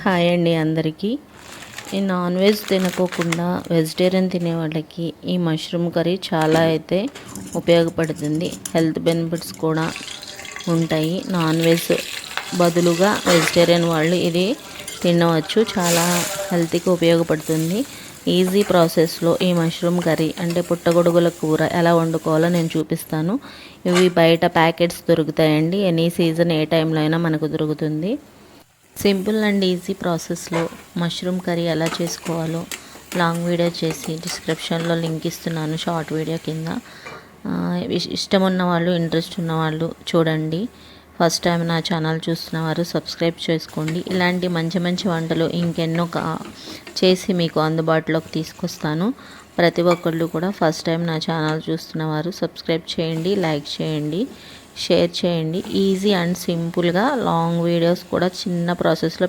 Hi అండి అందరికీ. ఈ నాన్ వెజ్ తినకోకుండా వెజిటేరియన్ తినే వాళ్ళకి ఈ మష్రూమ్ కర్రీ చాలా అయితే ఉపయోగపడుతుంది. హెల్త్ బెనిఫిట్స్ కూడా ఉంటాయి. నాన్ వెజ్ బదులుగా వెజిటేరియన్ వాళ్ళు ఇది తినవచ్చు. చాలా హెల్త్కి ఉపయోగపడుతుంది. ఈజీ ప్రాసెస్లో ఈ మష్రూమ్ కర్రీ అంటే పుట్టగొడుగుల కూర ఎలా వండుకోవాలో నేను చూపిస్తాను. ఇవి బయట ప్యాకెట్స్ దొరుకుతాయండి. ఎనీ సీజన్ ఏ టైంలో అయినా మనకు దొరుకుతుంది. సింపుల్ అండ్ ఈజీ ప్రాసెస్లో మష్రూమ్ కర్రీ ఎలా చేసుకోవాలో లాంగ్ వీడియో చేసి డిస్క్రిప్షన్లో లింక్ ఇస్తున్నాను, షార్ట్ వీడియో కింద. ఇష్టం ఉన్న వాళ్ళు, ఇంట్రెస్ట్ ఉన్న వాళ్ళు చూడండి. ఫస్ట్ టైం నా ఛానల్ చూస్తున్నవారు సబ్స్క్రైబ్ చేసుకోండి. ఇలాంటి మంచి మంచి వంటలు ఇంకెన్నో చేసి మీకు అందుబాటులోకి తీసుకొస్తాను. ప్రతి ఒక్కళ్ళు కూడా ఫస్ట్ టైం నా ఛానల్ చూస్తున్నవారు సబ్స్క్రైబ్ చేయండి, లైక్ చేయండి, షేర్ చేయండి. ఈజీ అండ్ సింపుల్గా లాంగ్ వీడియోస్ కూడా చిన్న ప్రాసెస్లో